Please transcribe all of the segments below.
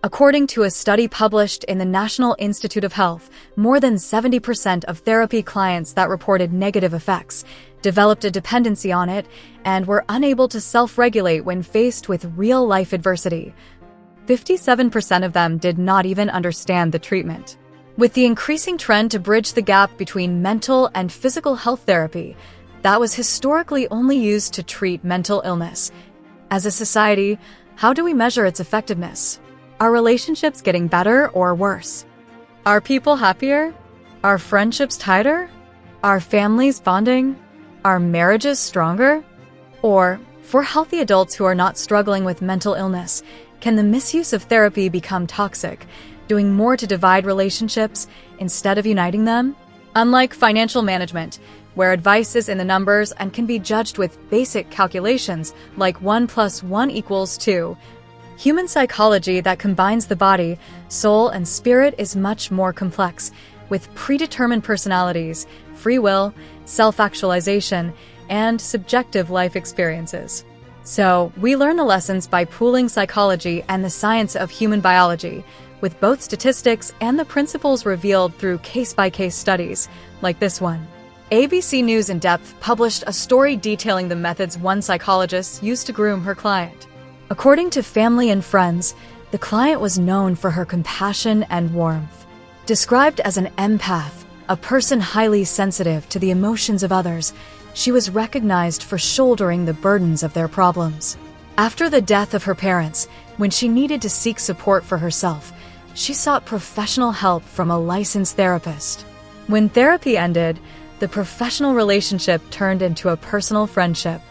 According to a study published in the National Institute of Health, more than 70% of therapy clients that reported negative effects developed a dependency on it and were unable to self-regulate when faced with real-life adversity. 57% of them did not even understand the treatment. With the increasing trend to bridge the gap between mental and physical health therapy, that was historically only used to treat mental illness. As a society, how do we measure its effectiveness? Are relationships getting better or worse? Are people happier? Are friendships tighter? Are families bonding? Are marriages stronger? Or, for healthy adults who are not struggling with mental illness, can the misuse of therapy become toxic, doing more to divide relationships instead of uniting them? Unlike financial management, where advice is in the numbers and can be judged with basic calculations like 1 + 1 = 2, human psychology that combines the body, soul, and spirit is much more complex, with predetermined personalities, free will, self-actualization, and subjective life experiences. So, we learn the lessons by pooling psychology and the science of human biology, with both statistics and the principles revealed through case-by-case studies, like this one. ABC News In Depth published a story detailing the methods one psychologist used to groom her client. According to family and friends, the client was known for her compassion and warmth. Described as an empath, a person highly sensitive to the emotions of others, she was recognized for shouldering the burdens of their problems. After the death of her parents, when she needed to seek support for herself, she sought professional help from a licensed therapist. When therapy ended, the professional relationship turned into a personal friendship.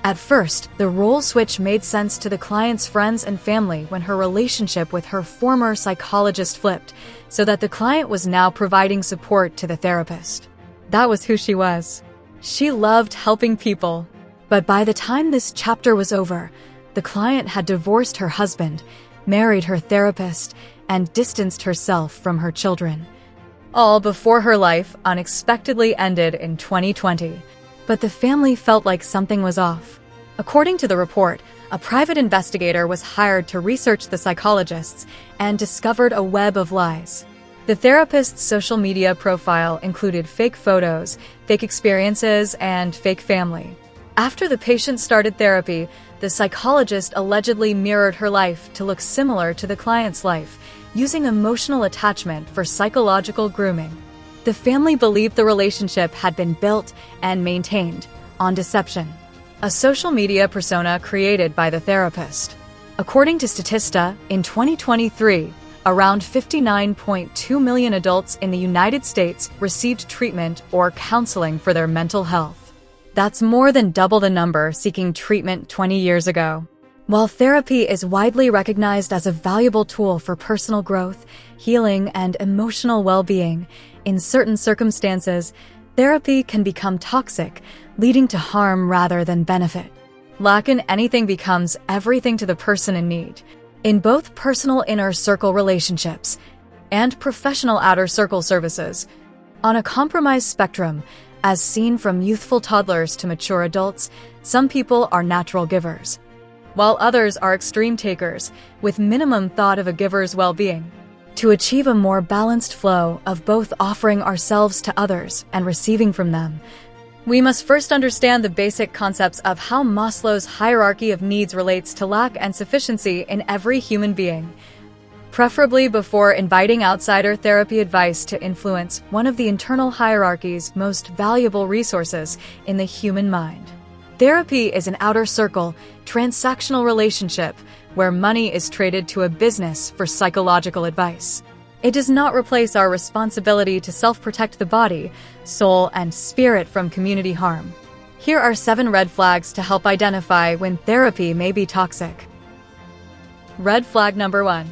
At first, the role switch made sense to the client's friends and family when her relationship with her former psychologist flipped, so that the client was now providing support to the therapist. That was who she was. She loved helping people. But by the time this chapter was over, the client had divorced her husband, married her therapist, and distanced herself from her children. All before her life unexpectedly ended in 2020. But the family felt like something was off. According to the report, a private investigator was hired to research the psychologists and discovered a web of lies. The therapist's social media profile included fake photos, fake experiences, and fake family. After the patient started therapy, the psychologist allegedly mirrored her life to look similar to the client's life, using emotional attachment for psychological grooming. The family believed the relationship had been built and maintained on deception, a social media persona created by the therapist. According to Statista, in 2023, around 59.2 million adults in the United States received treatment or counseling for their mental health. That's more than double the number seeking treatment 20 years ago. While therapy is widely recognized as a valuable tool for personal growth, healing, and emotional well-being, in certain circumstances, therapy can become toxic, leading to harm rather than benefit. Lack in anything becomes everything to the person in need. In both personal inner circle relationships and professional outer circle services, on a compromised spectrum, as seen from youthful toddlers to mature adults, some people are natural givers, while others are extreme takers, with minimum thought of a giver's well-being. To achieve a more balanced flow of both offering ourselves to others and receiving from them, we must first understand the basic concepts of how Maslow's hierarchy of needs relates to lack and sufficiency in every human being, preferably before inviting outsider therapy advice to influence one of the internal hierarchy's most valuable resources in the human mind. Therapy is an outer circle, transactional relationship where money is traded to a business for psychological advice. It does not replace our responsibility to self-protect the body, soul, and spirit from community harm. Here are 7 red flags to help identify when therapy may be toxic. Red flag number 1.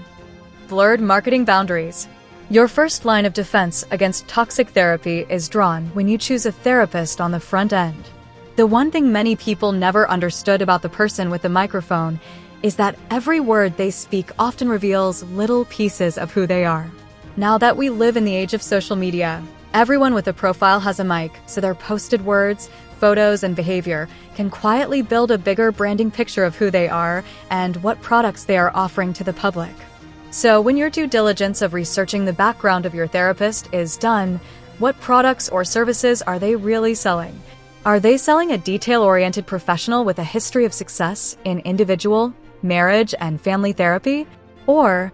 Blurred marketing boundaries. Your first line of defense against toxic therapy is drawn when you choose a therapist on the front end. The one thing many people never understood about the person with the microphone is that every word they speak often reveals little pieces of who they are. Now that we live in the age of social media, everyone with a profile has a mic, so their posted words, photos, and behavior can quietly build a bigger branding picture of who they are and what products they are offering to the public. So when your due diligence of researching the background of your therapist is done, what products or services are they really selling? Are they selling a detail-oriented professional with a history of success in individual, marriage, and family therapy? Or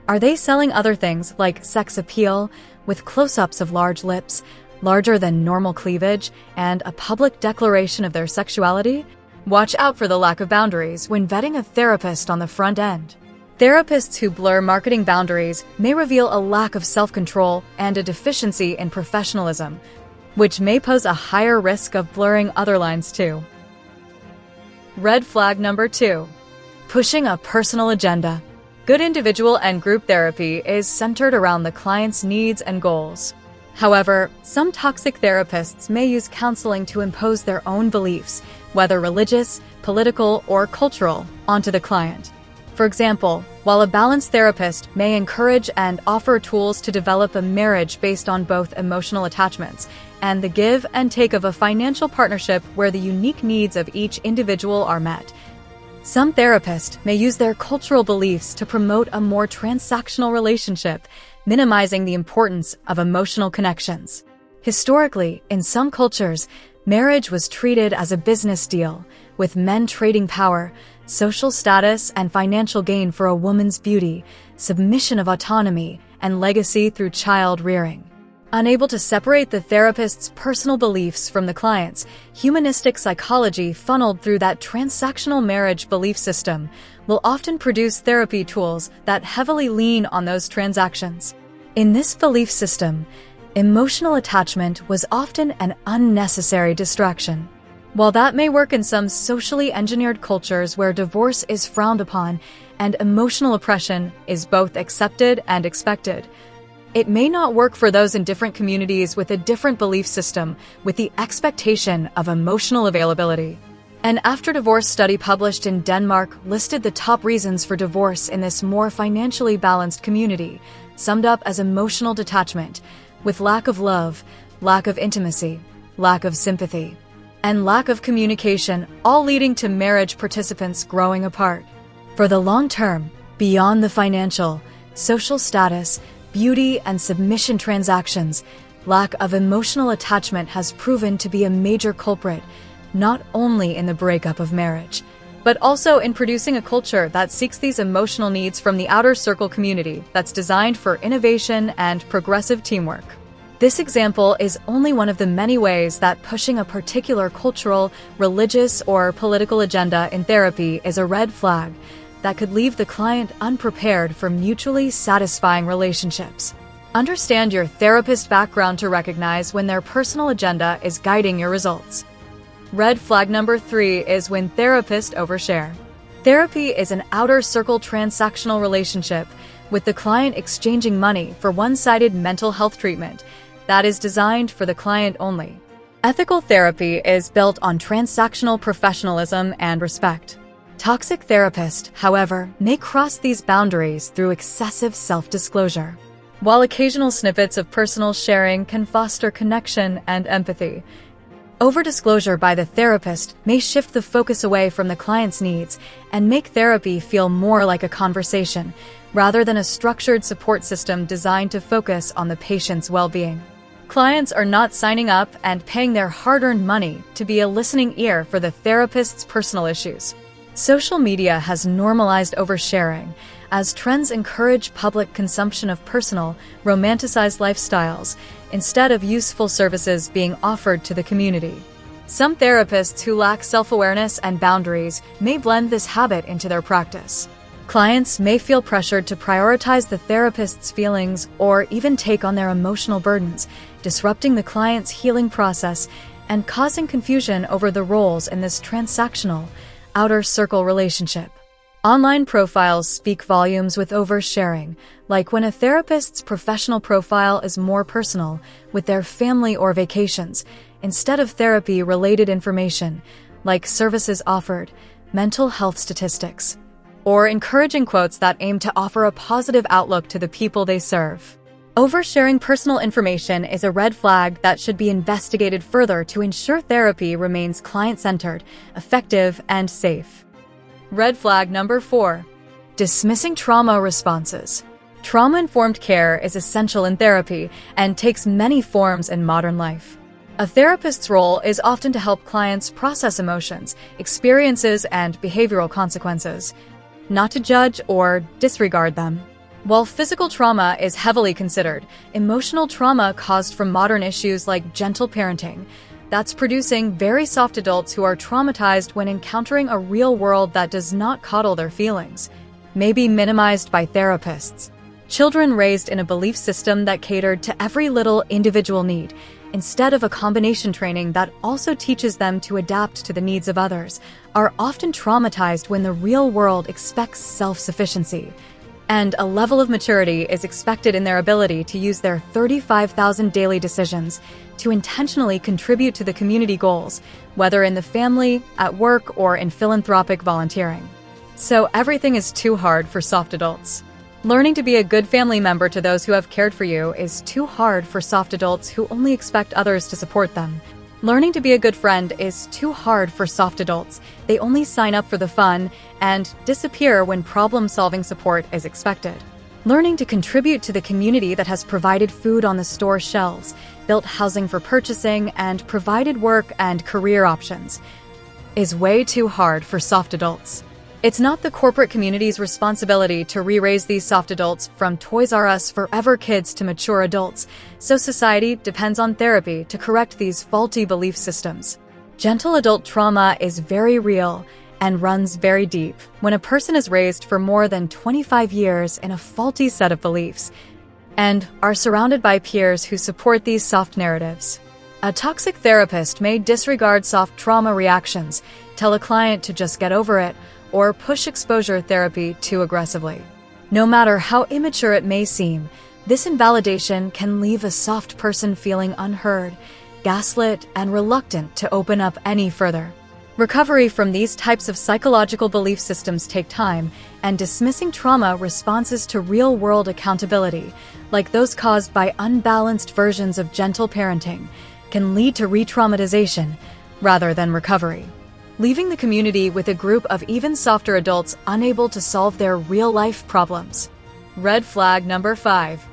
are they selling other things like sex appeal with close-ups of large lips, larger than normal cleavage, and a public declaration of their sexuality? Watch out for the lack of boundaries when vetting a therapist on the front end. Therapists who blur marketing boundaries may reveal a lack of self-control and a deficiency in professionalism, which may pose a higher risk of blurring other lines too. Red flag number 2. Pushing a personal agenda. Good individual and group therapy is centered around the client's needs and goals. However, some toxic therapists may use counseling to impose their own beliefs, whether religious, political, or cultural, onto the client. For example, while a balanced therapist may encourage and offer tools to develop a marriage based on both emotional attachments and the give and take of a financial partnership where the unique needs of each individual are met, some therapists may use their cultural beliefs to promote a more transactional relationship, minimizing the importance of emotional connections. Historically, in some cultures, marriage was treated as a business deal, with men trading power, social status, and financial gain for a woman's beauty, submission of autonomy, and legacy through child rearing. Unable to separate the therapist's personal beliefs from the client's, humanistic psychology funneled through that transactional marriage belief system will often produce therapy tools that heavily lean on those transactions. In this belief system, emotional attachment was often an unnecessary distraction. While that may work in some socially engineered cultures where divorce is frowned upon and emotional oppression is both accepted and expected, it may not work for those in different communities with a different belief system with the expectation of emotional availability. An after-divorce study published in Denmark listed the top reasons for divorce in this more financially balanced community, summed up as emotional detachment, with lack of love, lack of intimacy, lack of sympathy, and lack of communication, all leading to marriage participants growing apart. For the long term, beyond the financial, social status, beauty, and submission transactions, lack of emotional attachment has proven to be a major culprit, not only in the breakup of marriage, but also in producing a culture that seeks these emotional needs from the outer circle community that's designed for innovation and progressive teamwork. This example is only one of the many ways that pushing a particular cultural, religious, or political agenda in therapy is a red flag that could leave the client unprepared for mutually satisfying relationships. Understand your therapist's background to recognize when their personal agenda is guiding your results. Red flag number 3 is when therapists overshare. Therapy is an outer circle transactional relationship, with the client exchanging money for one-sided mental health treatment that is designed for the client only. Ethical therapy is built on transactional professionalism and respect. Toxic therapists, however, may cross these boundaries through excessive self-disclosure. While occasional snippets of personal sharing can foster connection and empathy, over-disclosure by the therapist may shift the focus away from the client's needs and make therapy feel more like a conversation, rather than a structured support system designed to focus on the patient's well-being. Clients are not signing up and paying their hard-earned money to be a listening ear for the therapist's personal issues. Social media has normalized oversharing, as trends encourage public consumption of personal, romanticized lifestyles instead of useful services being offered to the community. Some therapists who lack self-awareness and boundaries may blend this habit into their practice. Clients may feel pressured to prioritize the therapist's feelings or even take on their emotional burdens, disrupting the client's healing process and causing confusion over the roles in this transactional, outer circle relationship. Online profiles speak volumes with oversharing, like when a therapist's professional profile is more personal, with their family or vacations, instead of therapy-related information, like services offered, mental health statistics, or encouraging quotes that aim to offer a positive outlook to the people they serve. Oversharing personal information is a red flag that should be investigated further to ensure therapy remains client-centered, effective, and safe. Red flag number 4. Dismissing trauma responses. Trauma-informed care is essential in therapy and takes many forms in modern life. A therapist's role is often to help clients process emotions, experiences, and behavioral consequences, not to judge or disregard them. While physical trauma is heavily considered, emotional trauma caused from modern issues like gentle parenting, that's producing very soft adults who are traumatized when encountering a real world that does not coddle their feelings, may be minimized by therapists. Children raised in a belief system that catered to every little individual need, instead of a combination training that also teaches them to adapt to the needs of others, are often traumatized when the real world expects self-sufficiency. And a level of maturity is expected in their ability to use their 35,000 daily decisions to intentionally contribute to the community goals, whether in the family, at work, or in philanthropic volunteering. So everything is too hard for soft adults. Learning to be a good family member to those who have cared for you is too hard for soft adults who only expect others to support them. Learning to be a good friend is too hard for soft adults. They only sign up for the fun and disappear when problem-solving support is expected. Learning to contribute to the community that has provided food on the store shelves, built housing for purchasing, and provided work and career options is way too hard for soft adults. It's not the corporate community's responsibility to re-raise these soft adults from Toys R Us forever kids to mature adults, so society depends on therapy to correct these faulty belief systems. Gentle adult trauma is very real and runs very deep when a person is raised for more than 25 years in a faulty set of beliefs and are surrounded by peers who support these soft narratives. A toxic therapist may disregard soft trauma reactions, tell a client to just get over it, or push exposure therapy too aggressively. No matter how immature it may seem, this invalidation can leave a soft person feeling unheard, gaslit, and reluctant to open up any further. Recovery from these types of psychological belief systems take time, and dismissing trauma responses to real-world accountability, like those caused by unbalanced versions of gentle parenting, can lead to re-traumatization rather than recovery, leaving the community with a group of even softer adults unable to solve their real-life problems. Red flag number 5.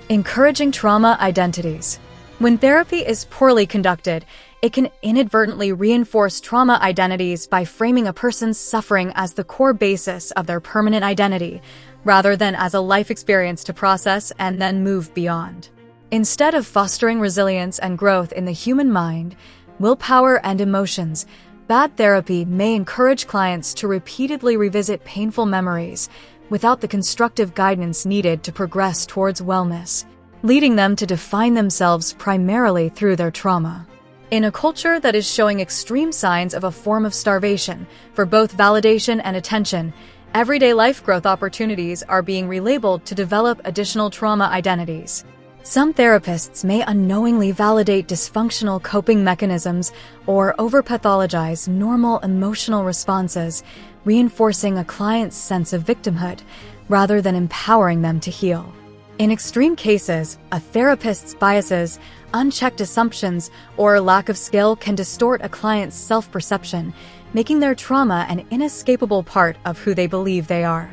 Encouraging trauma identities. When therapy is poorly conducted, it can inadvertently reinforce trauma identities by framing a person's suffering as the core basis of their permanent identity, rather than as a life experience to process and then move beyond. Instead of fostering resilience and growth in the human mind, willpower, and emotions, bad therapy may encourage clients to repeatedly revisit painful memories without the constructive guidance needed to progress towards wellness, leading them to define themselves primarily through their trauma. In a culture that is showing extreme signs of a form of starvation for both validation and attention, everyday life growth opportunities are being relabeled to develop additional trauma identities. Some therapists may unknowingly validate dysfunctional coping mechanisms or overpathologize normal emotional responses, reinforcing a client's sense of victimhood rather than empowering them to heal. In extreme cases, a therapist's biases, unchecked assumptions, or lack of skill can distort a client's self-perception, making their trauma an inescapable part of who they believe they are,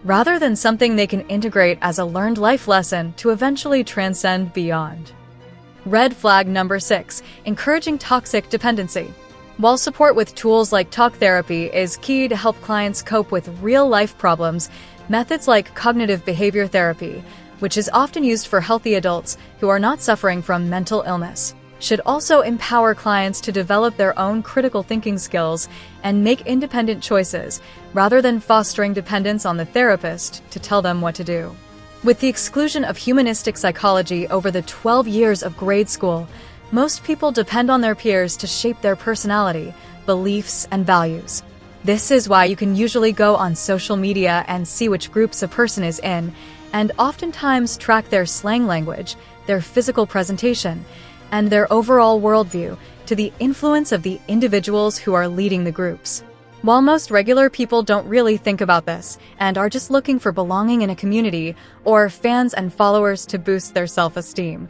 rather than something they can integrate as a learned life lesson to eventually transcend beyond. Red flag number 6. Encouraging toxic dependency. While support with tools like talk therapy is key to help clients cope with real-life problems, methods like cognitive behavior therapy, which is often used for healthy adults who are not suffering from mental illness, should also empower clients to develop their own critical thinking skills and make independent choices, rather than fostering dependence on the therapist to tell them what to do. With the exclusion of humanistic psychology over the 12 years of grade school, most people depend on their peers to shape their personality, beliefs, and values. This is why you can usually go on social media and see which groups a person is in, and oftentimes track their slang language, their physical presentation, and their overall worldview to the influence of the individuals who are leading the groups. While most regular people don't really think about this and are just looking for belonging in a community or fans and followers to boost their self-esteem,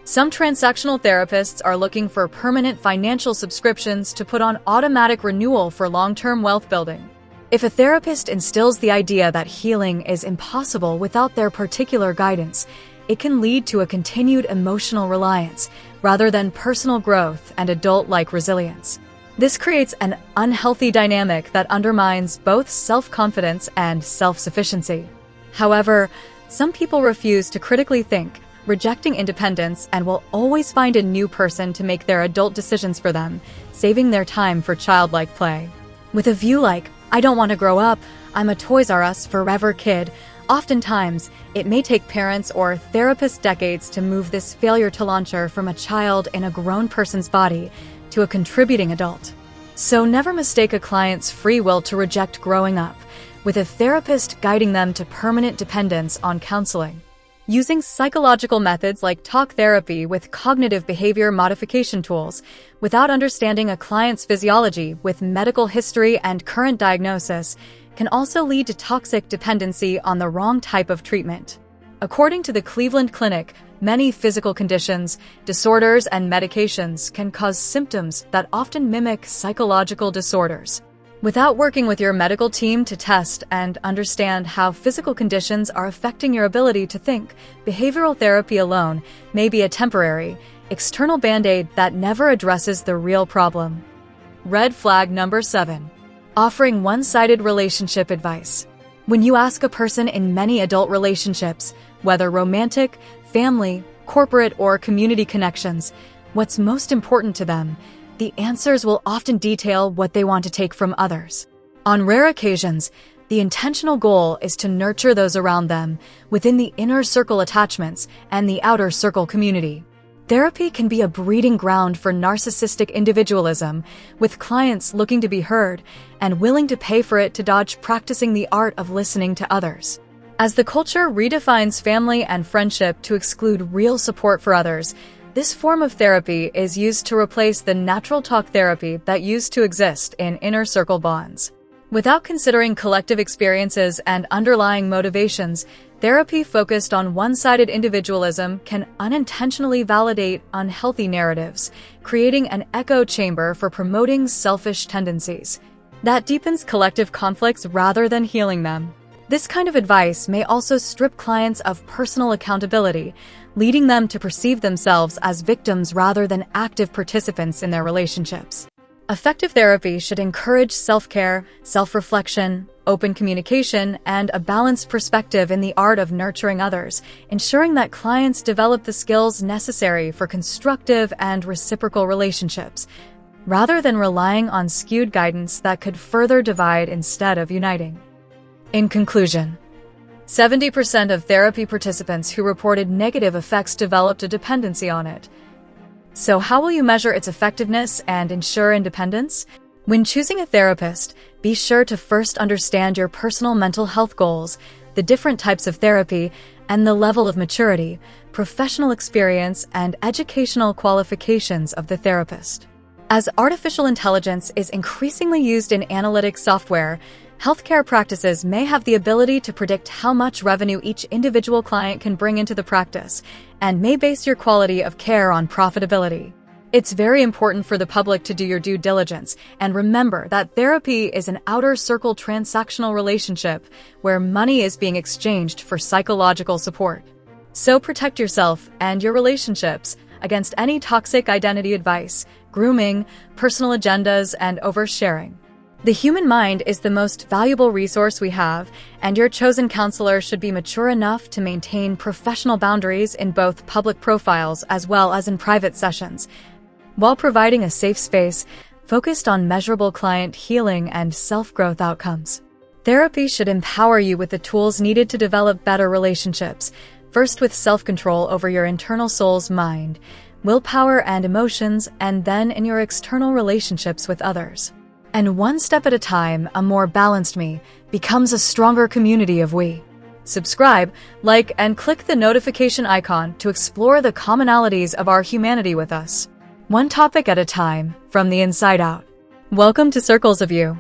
some transactional therapists are looking for permanent financial subscriptions to put on automatic renewal for long-term wealth building. If a therapist instills the idea that healing is impossible without their particular guidance, it can lead to a continued emotional reliance rather than personal growth and adult-like resilience. This creates an unhealthy dynamic that undermines both self-confidence and self-sufficiency. However, some people refuse to critically think, rejecting independence, and will always find a new person to make their adult decisions for them, saving their time for childlike play. With a view like, "I don't want to grow up, I'm a Toys R Us forever kid," oftentimes, it may take parents or therapists decades to move this failure to launcher from a child in a grown person's body to a contributing adult. So never mistake a client's free will to reject growing up, with a therapist guiding them to permanent dependence on counseling. Using psychological methods like talk therapy with cognitive behavior modification tools, without understanding a client's physiology with medical history and current diagnosis, can also lead to toxic dependency on the wrong type of treatment. According to the Cleveland Clinic, many physical conditions, disorders, and medications can cause symptoms that often mimic psychological disorders. Without working with your medical team to test and understand how physical conditions are affecting your ability to think, behavioral therapy alone may be a temporary, external band-aid that never addresses the real problem. Red flag number 7. Offering one-sided relationship advice. When you ask a person in many adult relationships, whether romantic, family, corporate, or community connections, what's most important to them, the answers will often detail what they want to take from others. On rare occasions, the intentional goal is to nurture those around them within the inner circle attachments and the outer circle community. Therapy can be a breeding ground for narcissistic individualism, with clients looking to be heard and willing to pay for it to dodge practicing the art of listening to others. As the culture redefines family and friendship to exclude real support for others, this form of therapy is used to replace the natural talk therapy that used to exist in inner circle bonds. Without considering collective experiences and underlying motivations, therapy focused on one-sided individualism can unintentionally validate unhealthy narratives, creating an echo chamber for promoting selfish tendencies. That deepens collective conflicts rather than healing them. This kind of advice may also strip clients of personal accountability, leading them to perceive themselves as victims rather than active participants in their relationships. Effective therapy should encourage self-care, self-reflection, open communication, and a balanced perspective in the art of nurturing others, ensuring that clients develop the skills necessary for constructive and reciprocal relationships, rather than relying on skewed guidance that could further divide instead of uniting. In conclusion, 70% of therapy participants who reported negative effects developed a dependency on it. So how will you measure its effectiveness and ensure independence? When choosing a therapist, be sure to first understand your personal mental health goals, the different types of therapy, and the level of maturity, professional experience, and educational qualifications of the therapist. As artificial intelligence is increasingly used in analytics software, healthcare practices may have the ability to predict how much revenue each individual client can bring into the practice, and may base your quality of care on profitability. It's very important for the public to do your due diligence, and remember that therapy is an outer circle transactional relationship where money is being exchanged for psychological support. So protect yourself and your relationships against any toxic identity advice, grooming, personal agendas, and oversharing. The human mind is the most valuable resource we have, and your chosen counselor should be mature enough to maintain professional boundaries in both public profiles as well as in private sessions, while providing a safe space focused on measurable client healing and self-growth outcomes. Therapy should empower you with the tools needed to develop better relationships, first with self-control over your internal soul's mind, willpower and emotions, and then in your external relationships with others. And one step at a time, a more balanced me becomes a stronger community of we. Subscribe, like, and click the notification icon to explore the commonalities of our humanity with us. One topic at a time, from the inside out. Welcome to Circles of You.